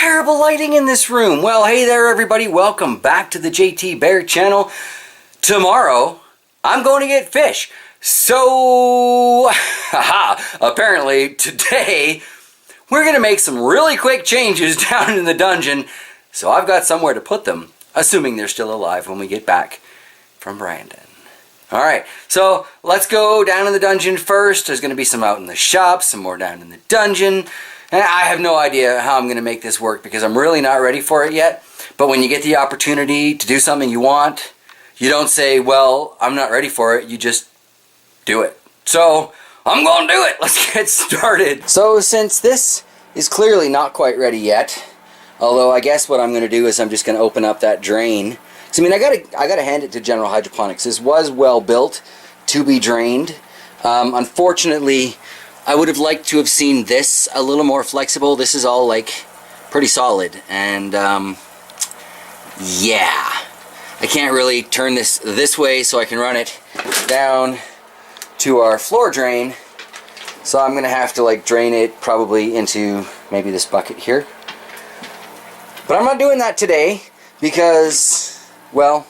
terrible lighting in this room. Well, hey there everybody, welcome back to the JT Bear channel. Tomorrow, I'm going to get fish. So, apparently today, we're going to make some really quick changes down in the dungeon. So I've got somewhere to put them, assuming they're still alive when we get back from Brandon. Alright, so let's go down in the dungeon first. There's going to be some out in the shop, some more down in the dungeon. And I have no idea how I'm going to make this work because I'm really not ready for it yet. But when you get the opportunity to do something you want, you don't say, well, I'm not ready for it. You just do it. So, I'm going to do it. Let's get started. So, since this is clearly not quite ready yet, although I guess what I'm going to do is I'm just going to open up that drain. So, I mean, I gotta hand it to General Hydroponics. This was well built to be drained. Unfortunately, I would have liked to have seen this a little more flexible. This is all like pretty solid, and yeah, I can't really turn this way so I can run it down to our floor drain. So I'm gonna have to like drain it probably into maybe this bucket here. But I'm not doing that today because, well,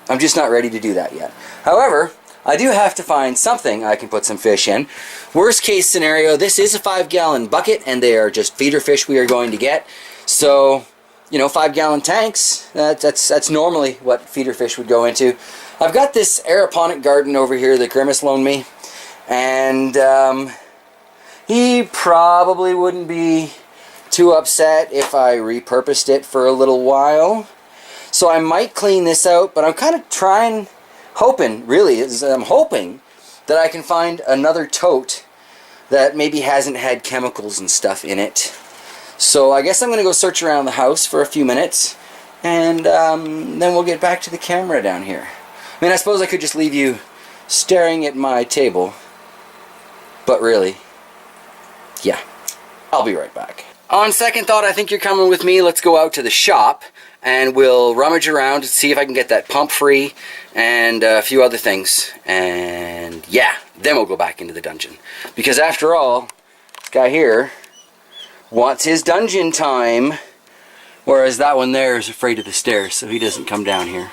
I'm just not ready to do that yet. However, I do have to find something I can put some fish in. Worst case scenario, this is a 5-gallon bucket and they are just feeder fish we are going to get. So, you know, 5-gallon tanks, that's normally what feeder fish would go into. I've got this aquaponic garden over here that Grimace loaned me, and he probably wouldn't be too upset if I repurposed it for a little while. So I might clean this out, but I'm kind of hoping that I can find another tote that maybe hasn't had chemicals and stuff in it. So I guess I'm going to go search around the house for a few minutes, and then we'll get back to the camera down here. I mean, I suppose I could just leave you staring at my table, but really, yeah, I'll be right back. On second thought, I think you're coming with me. Let's go out to the shop and we'll rummage around to see if I can get that pump free and a few other things. And yeah, then we'll go back into the dungeon. Because after all, this guy here wants his dungeon time, whereas that one there is afraid of the stairs, so he doesn't come down here.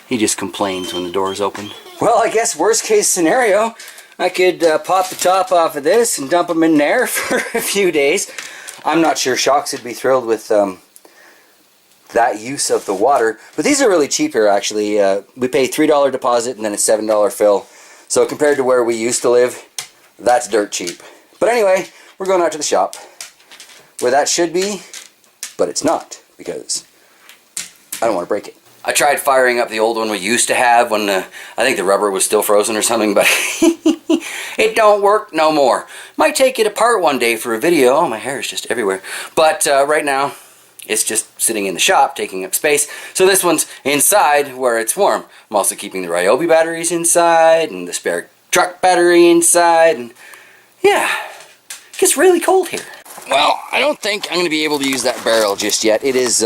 He just complains when the door is open. Well, I guess worst case scenario, I could pop the top off of this and dump them in there for a few days. I'm not sure Shocks would be thrilled with that use of the water, but these are really cheap here actually. We pay $3 deposit and then a $7 fill. So compared to where we used to live, that's dirt cheap. But anyway, we're going out to the shop where that should be, but it's not because I don't want to break it. I tried firing up the old one we used to have when I think the rubber was still frozen or something, but it don't work no more. Might take it apart one day for a video. Oh, my hair is just everywhere. But right now, it's just sitting in the shop, taking up space. So this one's inside where it's warm. I'm also keeping the Ryobi batteries inside and the spare truck battery inside. And yeah, it gets really cold here. Well, I don't think I'm going to be able to use that barrel just yet. It is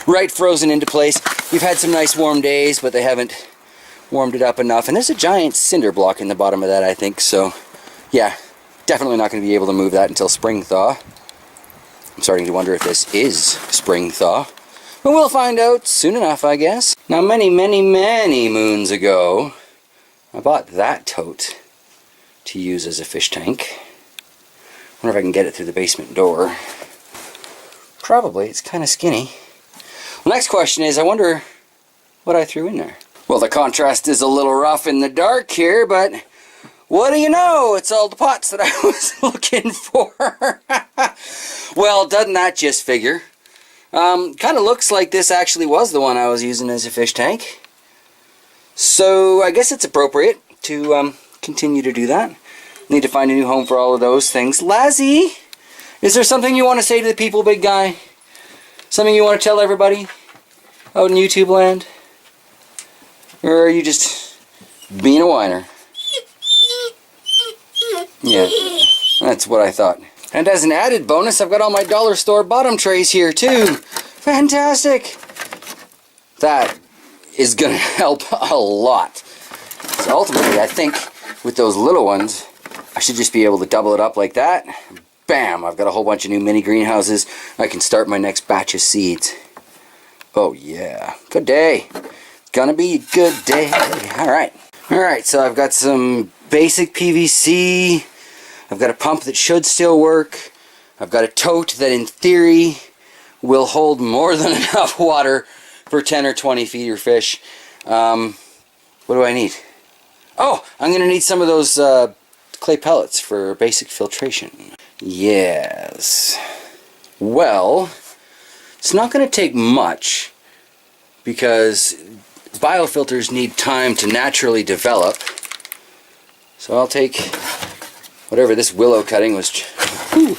right frozen into place. We've had some nice warm days, but they haven't warmed it up enough. And there's a giant cinder block in the bottom of that, I think. So, yeah, definitely not going to be able to move that until spring thaw. I'm starting to wonder if this is spring thaw. But we'll find out soon enough, I guess. Now, many, many, many moons ago, I bought that tote to use as a fish tank. I wonder if I can get it through the basement door. Probably. It's kind of skinny. Well, next question is, I wonder what I threw in there. Well, the contrast is a little rough in the dark here, but what do you know? It's all the pots that I was looking for. Well, doesn't that just figure? Kind of looks like this actually was the one I was using as a fish tank. So I guess it's appropriate to continue to do that. Need to find a new home for all of those things. Lazzy, is there something you want to say to the people, big guy? Something you want to tell everybody out in YouTube land? Or are you just being a whiner? Yeah, that's what I thought. And as an added bonus, I've got all my dollar store bottom trays here too. Fantastic! That is going to help a lot. So ultimately, I think with those little ones, I should just be able to double it up like that. bam, I've got a whole bunch of new mini greenhouses. I can start my next batch of seeds. Oh yeah, good day. Gonna be a good day. Alright, so I've got some basic PVC. I've got a pump that should still work. I've got a tote that in theory will hold more than enough water for 10 or 20 feeder fish. What do I need? Oh, I'm going to need some of those clay pellets for basic filtration. Yes. Well, it's not going to take much because biofilters need time to naturally develop. So I'll take whatever this willow cutting was. Whew,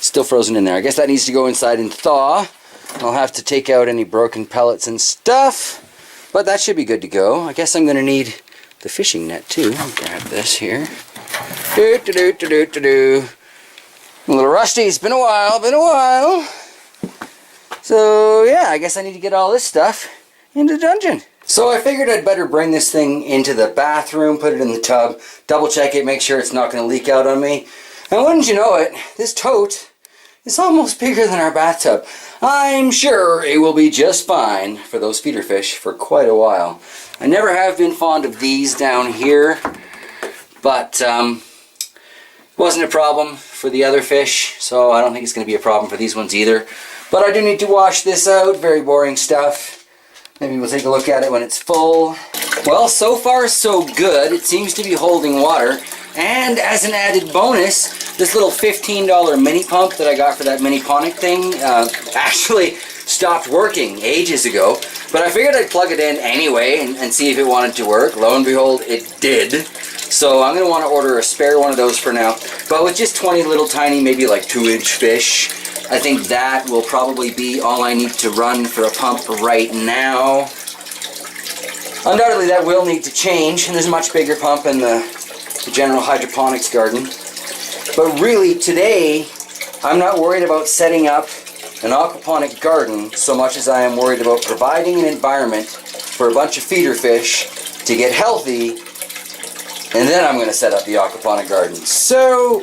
still frozen in there. I guess that needs to go inside and thaw. I'll have to take out any broken pellets and stuff, but that should be good to go. I guess I'm going to need the fishing net too. I'll grab this here. A little rusty. It's been a while. So yeah, I guess I need to get all this stuff into the dungeon. So I figured I'd better bring this thing into the bathroom, put it in the tub, double check it, make sure it's not going to leak out on me. And wouldn't you know it, this tote is almost bigger than our bathtub. I'm sure it will be just fine for those feeder fish for quite a while. I never have been fond of these down here, but wasn't a problem for the other fish, so I don't think it's going to be a problem for these ones either. But I do need to wash this out, very boring stuff. Maybe we'll take a look at it when it's full. Well, so far so good. It seems to be holding water. And as an added bonus, this little $15 mini pump that I got for that mini aquaponic thing actually stopped working ages ago. But I figured I'd plug it in anyway and see if it wanted to work. Lo and behold, it did. So I'm going to want to order a spare one of those for now. But with just 20 little tiny, maybe like 2-inch fish, I think that will probably be all I need to run for a pump right now. Undoubtedly that will need to change, and there's a much bigger pump in the general hydroponics garden. But really today I'm not worried about setting up an aquaponic garden so much as I am worried about providing an environment for a bunch of feeder fish to get healthy, and then I'm going to set up the aquaponic garden. So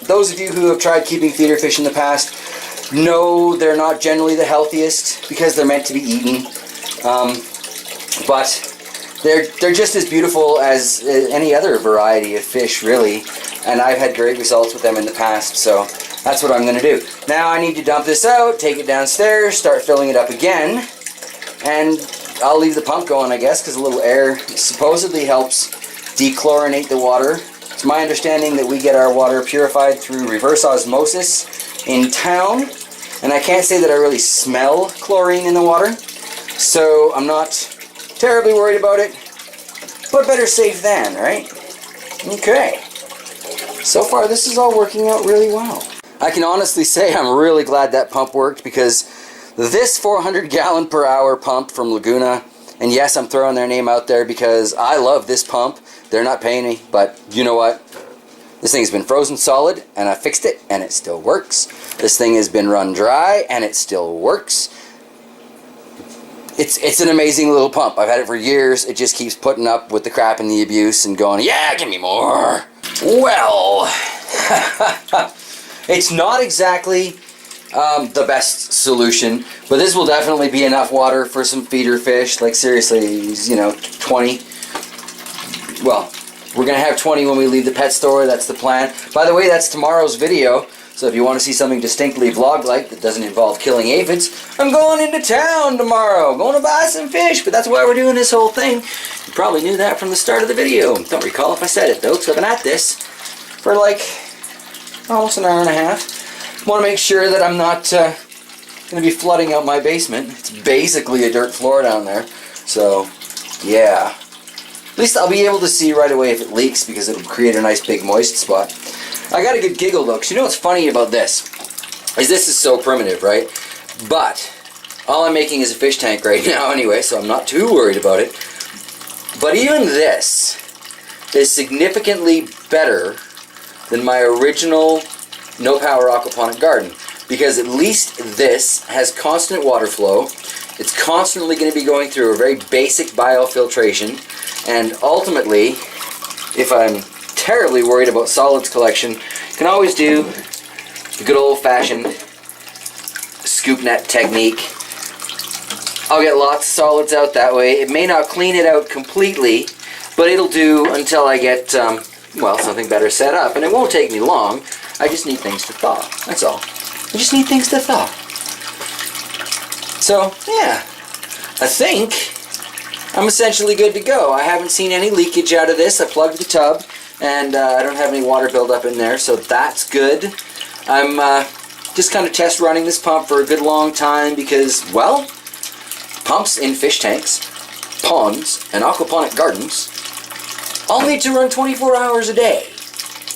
those of you who have tried keeping feeder fish in the past know they're not generally the healthiest because they're meant to be eaten, but they're just as beautiful as any other variety of fish, really, and I've had great results with them in the past, so that's what I'm going to do. Now I need to dump this out, take it downstairs, start filling it up again, and I'll leave the pump going, I guess, because a little air supposedly helps dechlorinate the water. It's my understanding that we get our water purified through reverse osmosis in town, and I can't say that I really smell chlorine in the water, so I'm not terribly worried about it, but better safe than, right? Okay. So far this is all working out really well. I can honestly say I'm really glad that pump worked, because this 400 gallon per hour pump from Laguna, and yes, I'm throwing their name out there because I love this pump. They're not paying me, but you know what? This thing's been frozen solid, and I fixed it, and it still works. This thing has been run dry, and it still works. It's an amazing little pump. I've had it for years. It just keeps putting up with the crap and the abuse and going, yeah, give me more. Well, it's not exactly the best solution, but this will definitely be enough water for some feeder fish. Like seriously, 20. Well, we're going to have 20 when we leave the pet store. That's the plan. By the way, that's tomorrow's video. So if you want to see something distinctly vlog-like that doesn't involve killing aphids, I'm going into town tomorrow. I'm going to buy some fish, but that's why we're doing this whole thing. You probably knew that from the start of the video. Don't recall if I said it, though, because I've been at this for like almost an hour and a half. I want to make sure that I'm not going to be flooding out my basement. It's basically a dirt floor down there. So, yeah. At least I'll be able to see right away if it leaks, because it'll create a nice big moist spot. I got a good giggle though, because you know what's funny about this? This is so primitive, right? But all I'm making is a fish tank right now anyway, so I'm not too worried about it. But even this is significantly better than my original no power aquaponic garden, because at least this has constant water flow. It's constantly going to be going through a very basic biofiltration, and ultimately, if I'm terribly worried about solids collection, you can always do the good old-fashioned scoop net technique. I'll get lots of solids out that way. It may not clean it out completely, but it'll do until I get, well, something better set up. And it won't take me long. I just need things to thaw. That's all. I just need things to thaw. So, yeah. I think I'm essentially good to go. I haven't seen any leakage out of this. I plugged the tub, and I don't have any water buildup in there, so that's good. I'm just kind of test running this pump for a good long time because, well, pumps in fish tanks, ponds, and aquaponic gardens all need to run 24 hours a day.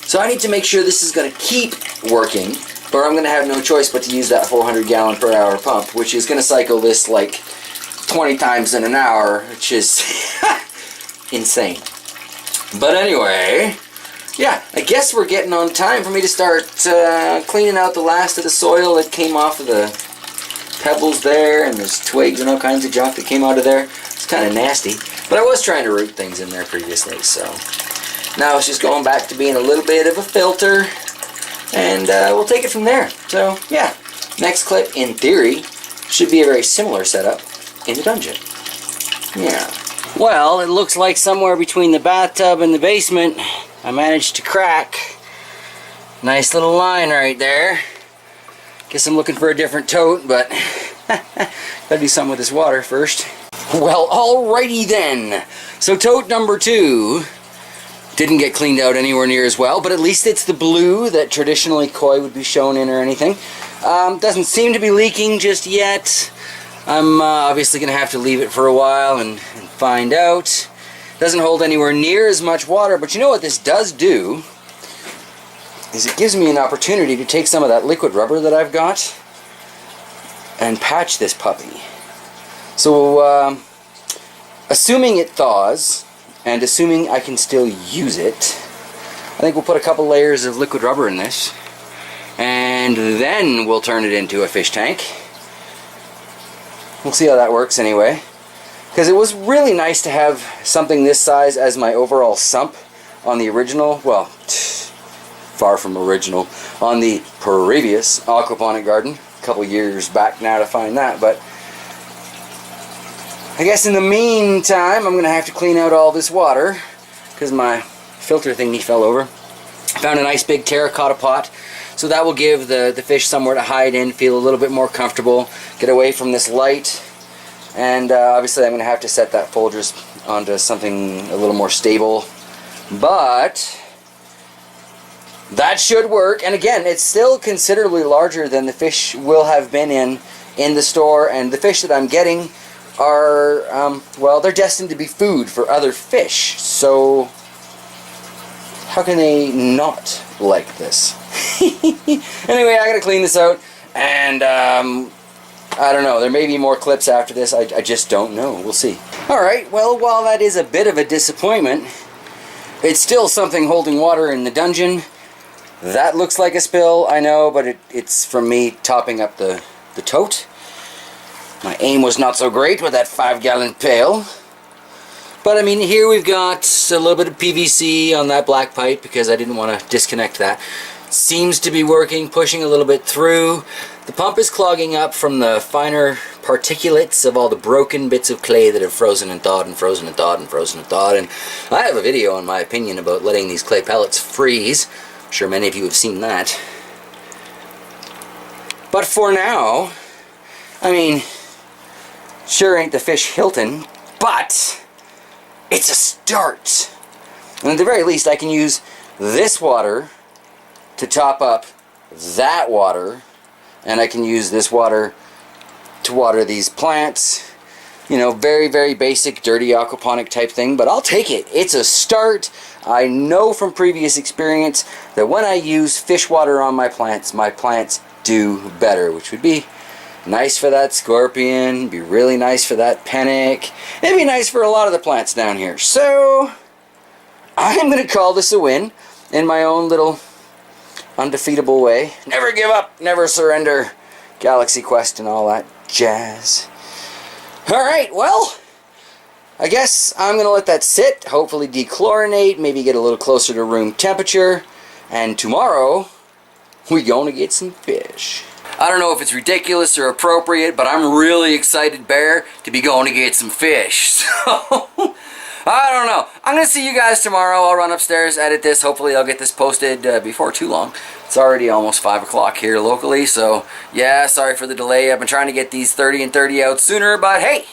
So I need to make sure this is going to keep working, or I'm going to have no choice but to use that 400 gallon per hour pump, which is going to cycle this like 20 times in an hour, which is insane. But anyway, yeah, I guess we're getting on time for me to start cleaning out the last of the soil that came off of the pebbles there, and there's twigs and all kinds of junk that came out of there. It's kind of nasty, but I was trying to root things in there previously, so now it's just going back to being a little bit of a filter, and we'll take it from there. So yeah, next clip in theory should be a very similar setup in the dungeon. Yeah. Well, it looks like somewhere between the bathtub and the basement I managed to crack. Nice little line right there. Guess I'm looking for a different tote, but gotta do something with this water first. Well, alrighty then. So tote number 2 didn't get cleaned out anywhere near as well, but at least it's the blue that traditionally koi would be shown in or anything. Doesn't seem to be leaking just yet. I'm obviously going to have to leave it for a while and find out. Doesn't hold anywhere near as much water, but you know what this does do? Is it gives me an opportunity to take some of that liquid rubber that I've got and patch this puppy. So, assuming it thaws, and assuming I can still use it, I think we'll put a couple layers of liquid rubber in this, and then we'll turn it into a fish tank. We'll see how that works anyway. Because it was really nice to have something this size as my overall sump on the original, well, far from original, on the previous aquaponic garden. A couple years back now to find that, but I guess in the meantime I'm going to have to clean out all this water because my filter thingy fell over. Found a nice big terracotta pot, so that will give the fish somewhere to hide in, feel a little bit more comfortable, get away from this light. And obviously I'm going to have to set that Folgers onto something a little more stable, but that should work. And again, it's still considerably larger than the fish will have been in the store, and the fish that I'm getting are, well, they're destined to be food for other fish, so how can they not like this? Anyway, I gotta clean this out, and I don't know, there may be more clips after this, I just don't know, we'll see. Alright, well, while that is a bit of a disappointment, it's still something holding water in the dungeon. That looks like a spill, I know, but it's from me topping up the tote. My aim was not so great with that 5-gallon pail. But I mean, here we've got a little bit of PVC on that black pipe because I didn't want to disconnect that. Seems to be working, pushing a little bit through. The pump is clogging up from the finer particulates of all the broken bits of clay that have frozen and thawed and frozen and thawed and frozen and thawed. And I have a video on my opinion about letting these clay pellets freeze. I'm sure many of you have seen that. But for now, I mean, sure ain't the fish Hilton, but it's a start. And at the very least, I can use this water to top up that water, and I can use this water to water these plants. You know, very, very basic, dirty aquaponic type thing, but I'll take it. It's a start. I know from previous experience that when I use fish water on my plants do better, which would be nice for that scorpion, be really nice for that panic, it'd be nice for a lot of the plants down here. So, I'm going to call this a win in my own little undefeatable way. Never give up, never surrender, Galaxy Quest and all that jazz. Alright, well, I guess I'm going to let that sit, hopefully dechlorinate, maybe get a little closer to room temperature, and tomorrow, we gonna get some fish. I don't know if it's ridiculous or appropriate, but I'm really excited, Bear, to be going to get some fish. So, I don't know. I'm going to see you guys tomorrow. I'll run upstairs, edit this. Hopefully I'll get this posted before too long. It's already almost 5 o'clock here locally, so yeah, sorry for the delay. I've been trying to get these 30 and 30 out sooner, but hey,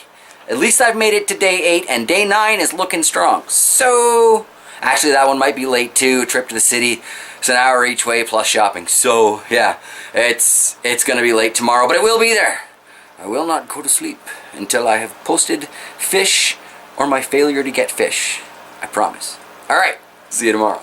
at least I've made it to day 8, and day 9 is looking strong. So, actually that one might be late too. Trip to the city. It's an hour each way plus shopping. So, yeah, it's going to be late tomorrow, but it will be there. I will not go to sleep until I have posted fish or my failure to get fish. I promise. Alright, see you tomorrow.